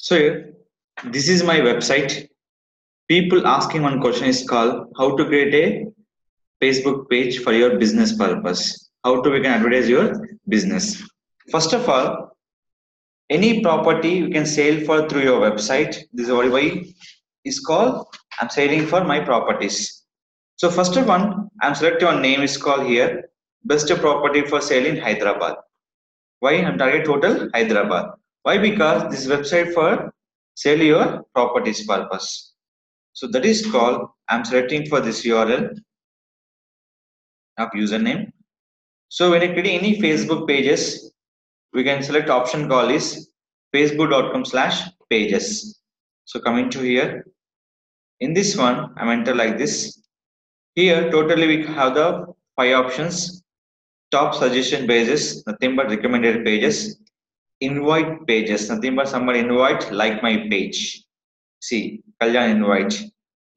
So here, this is my website. People asking one question is called how to create a Facebook page for your business purpose. How to we can advertise your business. First of all, any property you can sell for through your website. This is why is called I'm selling for my properties. So first of one, I'm selecting one name is called here best property for sale in Hyderabad. Why I'm target total Hyderabad? Why? Because this website for sell your properties purpose. So that is called I'm selecting for this URL of username. So when you create any Facebook pages, we can select option call is facebook.com/pages. So coming to here, in this one, I'm enter like this. Here totally we have the 5 options. Top suggestion pages, nothing but recommended pages. Invite pages, nothing but somebody invite like my page. See, Kalyan invite,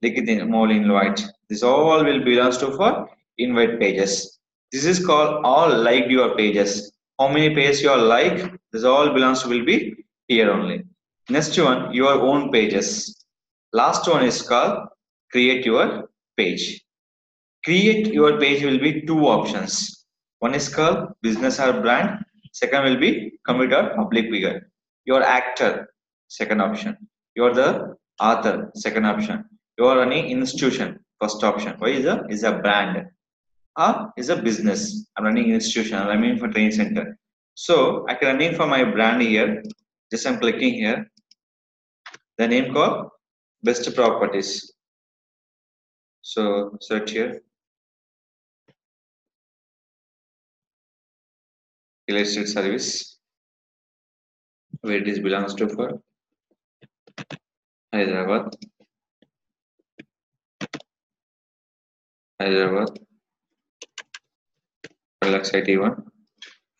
Likit Mole invite. This all will belongs to for invite pages. This is called all liked your pages. How many pages you are like? This all belongs to will be here only. Next one, your own pages. Last one is called create your page. Create your page will be 2 options. One is called business or brand. Second will be commit or public figure. Your actor, second option. You are the author, second option. You are any institution, first option. Why is a brand? Is a business. I'm running institution. I'm running for training center. So I can running for my brand here. Just I'm clicking here. The name called best properties. So search here. Real estate service. Where it is belongs to for Hyderabad, Hyderabad, Relax IT1.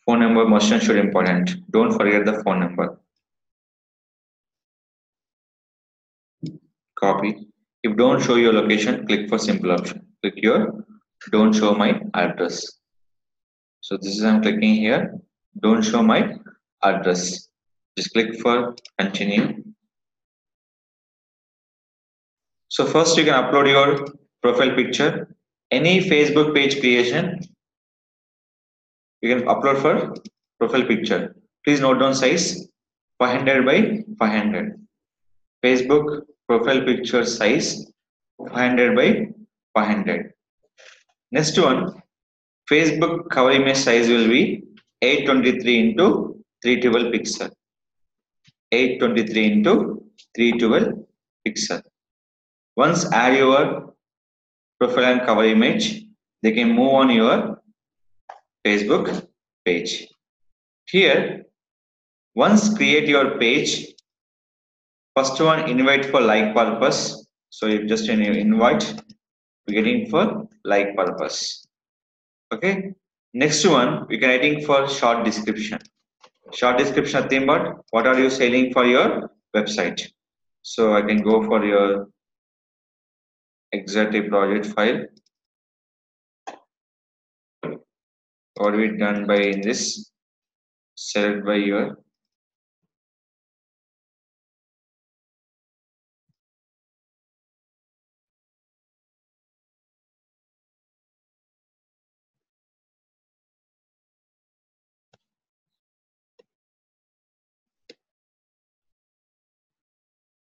Phone number must and should important. Don't forget the phone number. Copy. If don't show your location, click for simple option. Click your don't show my address. So this is I'm clicking here. Don't show my address. Just click for continue. So first you can upload your profile picture. Any Facebook page creation, you can upload for profile picture. Please note down size 500 by 500. Facebook profile picture size 500 by 500. Next one, Facebook cover image size will be 823 into 312 pixel. 823 into 312 pixel. Once add your profile and cover image, they can move on your Facebook page. Here, once create your page, first one invite for like purpose. So you just invite, we're getting for like purpose. Okay. Next one, we can writing for short description. Short description nothing but what are you selling for your website. So I can go for your exact project file. What we done by in this, select by your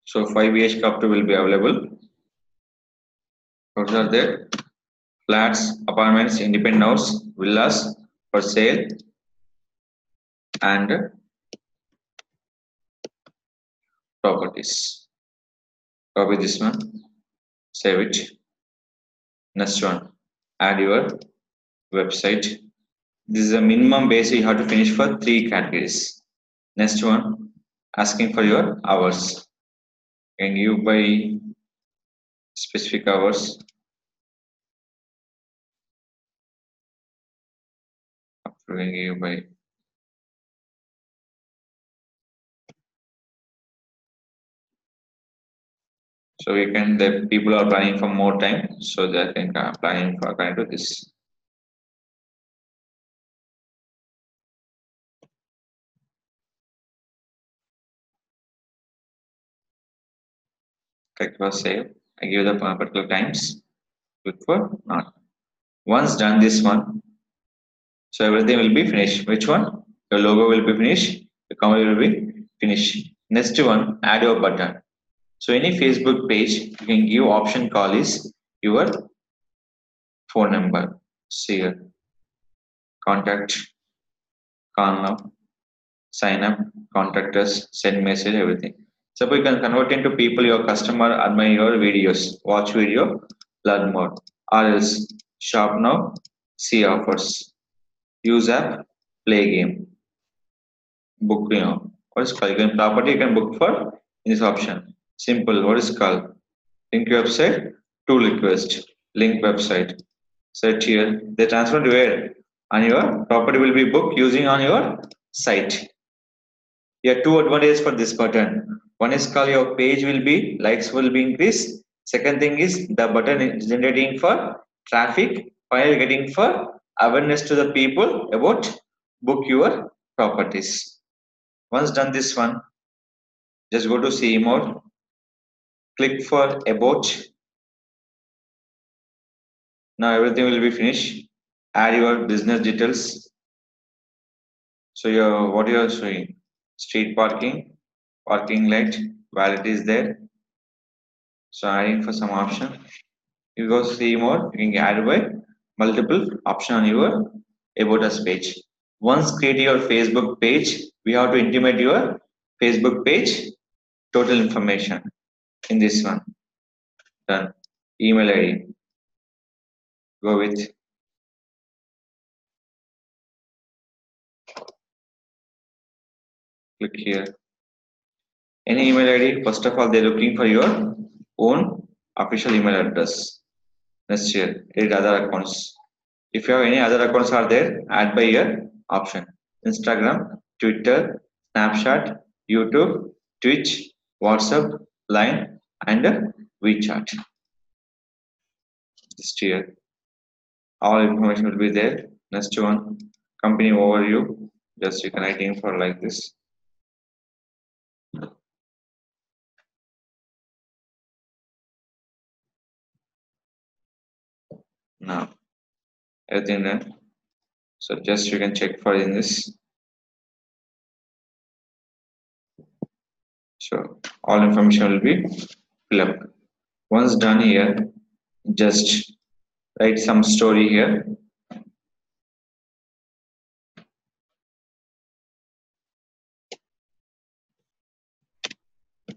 so 5 BHK up to will be available. What are there? Flats, apartments, independent house, villas for sale, and properties. Copy this one, save it. Next one, add your website. This is a minimum base you have to finish for 3 categories. Next one, asking for your hours. And you by specific hours. Approving you by so we can the people are planning for more time, so they can planning for according to this. Click for save. I give the particular times. Click for not. Once done this one, so everything will be finished. Which one? Your logo will be finished. The comment will be finished. Next one, add your button. So any Facebook page, you can give option call is your phone number. See here, contact, call now, sign up, contact us, send message, everything. Suppose you can convert into people, your customer, admire your videos, watch video, learn more. Or else, shop now, see offers, use app, play game, book, what is called? You can property, you can book for in this option. Simple, what is called? Link website, tool request, link website. Set here, they transfer to where? On your property will be booked using on your site. Here two advantages for this button. One is called your page will be likes will be increased. Second thing is the button is generating for traffic, while getting for awareness to the people about book your properties. Once done this one, just go to see more. Click for about. Now everything will be finished. Add your business details. So your what you are showing? Street parking, parking light, valid is there. So adding for some option. You go see more, you can add by multiple option on your about us page. Once create your Facebook page, we have to intimate your Facebook page total information in this one. Done. Email ID. Go with click here. Any email ID, first of all, they're looking for your own official email address. Next here, edit other accounts. If you have any other accounts are there, add by your option. Instagram, Twitter, Snapchat, YouTube, Twitch, WhatsApp, Line, and WeChat. Just here. All information will be there. Next one, company overview. Just you can write in for like this. Now, everything done. So just you can check for in this. So all information will be filled up. Once done here, just write some story here.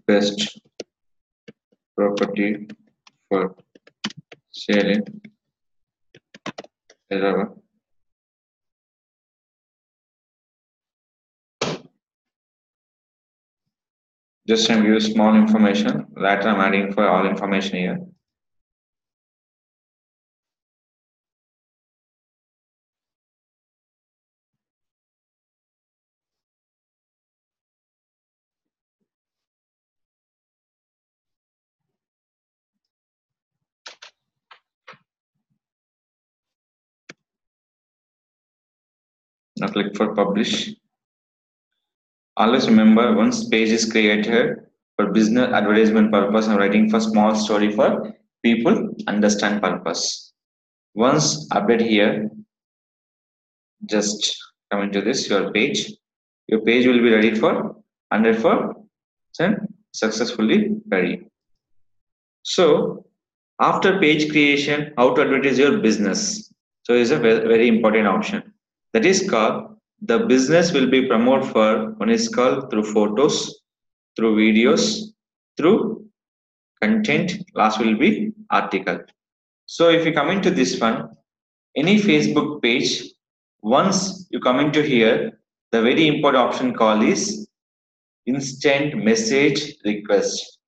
Best property for sale in Hyderabad. Just I'm give small information. Later I'm adding for all information here. Now click for publish. Always remember once page is created for business advertisement purpose, I'm writing for small story for people understand purpose. Once update here, just come into this your page. Your page will be ready for 100% successfully ready. So after page creation, how to advertise your business? So is a very important option. That is called the business will be promoted for one is called through photos, through videos, through content. Last will be article. So if you come into this one, any Facebook page, once you come into here, the very important option call is instant message request.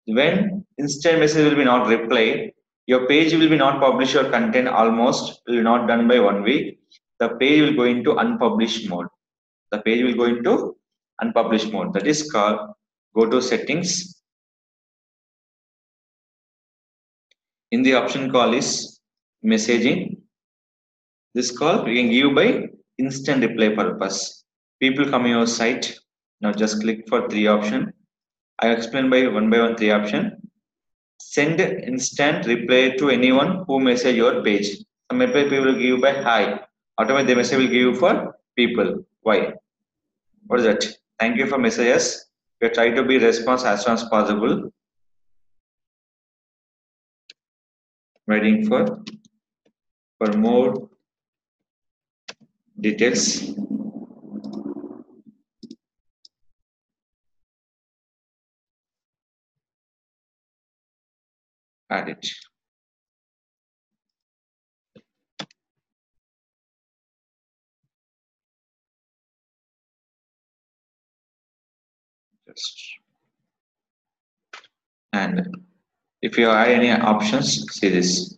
When instant message will be not replied, your page will be not publish your content almost will not done by 1 week. The page will go into unpublished mode. The page will go into unpublished mode. That is called go to settings. In the option call is messaging. This call we can give by instant reply purpose. People come your site. Now just click for three option. I explain by one three option. send instant reply to anyone who message your page. Some reply people will give you by hi. Automatically the message will give you for people. Why? What is that? Thank you for messages. We try to be response as soon as possible. Waiting for more details. Add it. Just and if you add any options, see this.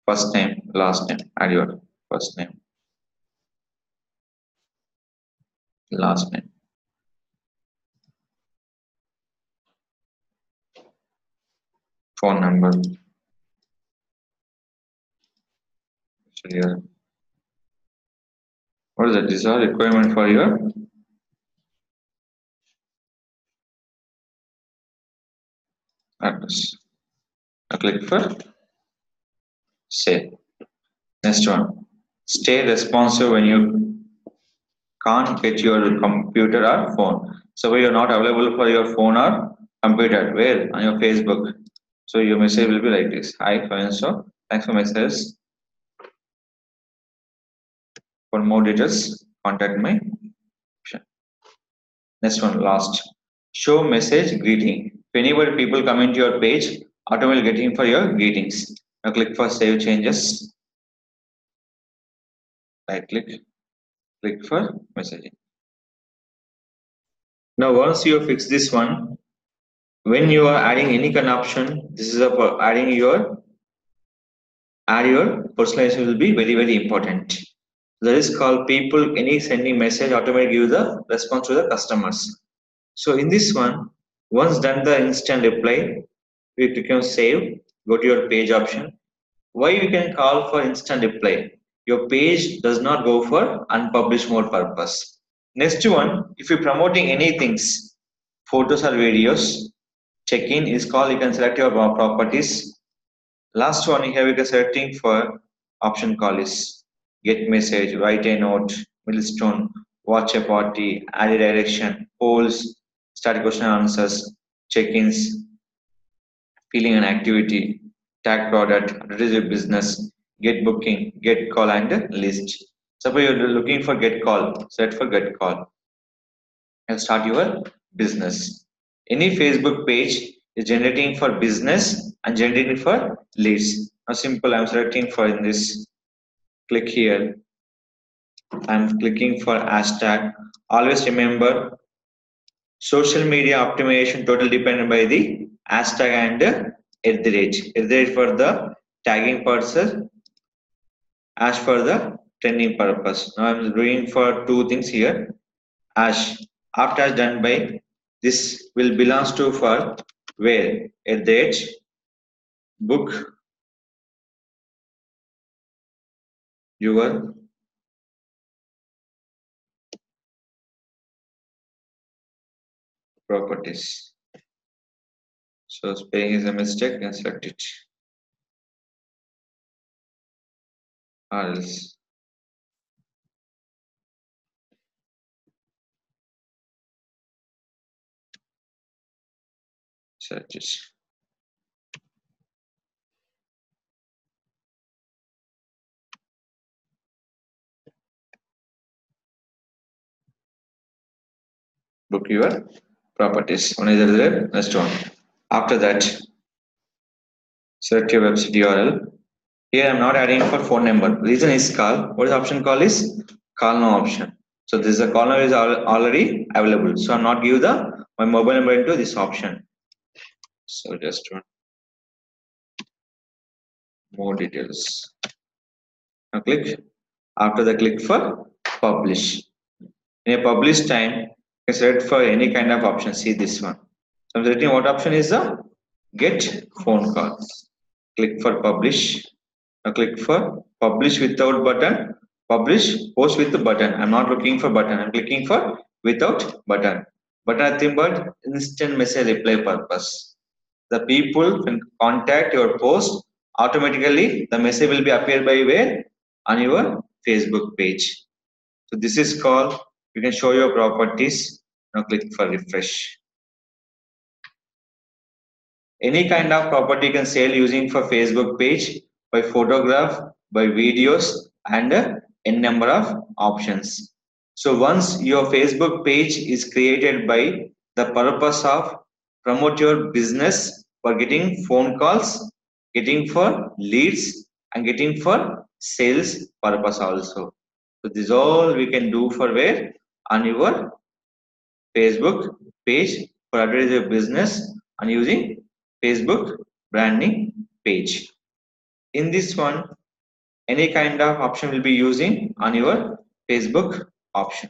First name, last name. Add your first name, last name. Phone number. Here. What is that? This is a requirement for your address. I click for save. Next one. Stay responsive when you can't get your computer or phone. So you're not available for your phone or computer. Where? On your Facebook. So your message will be like this. Hi, so thanks for message. For more details, contact my option. Next one, last. Show message greeting. If anybody people come into your page, automatically getting for your greetings. Now click for save changes. Right click for messaging. Now once you fix this one, when you are adding any kind of option, this is adding your personalization will be very important. That is called people any sending message automatically give the response to the customers. So in this one, once done the instant reply, we click on save, go to your page option. Why we can call for instant reply? Your page does not go for unpublished mode purpose. Next one, if you're promoting any things, photos or videos, check-in is called, you can select your properties. Last one here we can selecting for option call is get message, write a note, milestone, watch a party, add a direction, polls, start question and answers, check-ins, feeling an activity, tag product, advertise your business, get booking, get call and list. Suppose you're looking for get call, select for get call and start your business. Any Facebook page is generating for business and generating for leads. Now simple, I'm selecting for in this, click here. I'm clicking for hashtag. Always remember social media optimization total dependent by the hashtag and at the rate. At the rate for the tagging purpose, hash for the trending purpose. Now I'm doing for two things here. Hash after hash done by this will belongs to for where at the edge book your properties. So spelling is a mistake and select it. Or else select it. Book your properties. One is the next one. After that, select your website URL. Here I'm not adding for phone number. Reason is call. What is option call is? Call now option. So this is a call now is already available. So I'm not give the my mobile number into this option. So just one more details. Now click. After the click for publish. In a publish time, you can select for any kind of option. See this one. So I'm selecting what option is the get phone calls. Click for publish. Now click for publish without button. Publish post with the button. I'm not looking for button. I'm clicking for without button. But nothing but instant message reply purpose. the people can contact your post automatically. The message will be appear by where? On your Facebook page. So this is called, you can show your properties. Now click for refresh. Any kind of property you can sell using for Facebook page by photograph, by videos, and n number of options. So once your Facebook page is created by the purpose of promote your business for getting phone calls, getting for leads, and getting for sales purpose also. So this all we can do for where? On your Facebook page for advertising your business and using Facebook branding page. In this one, any kind of option will be using on your Facebook option.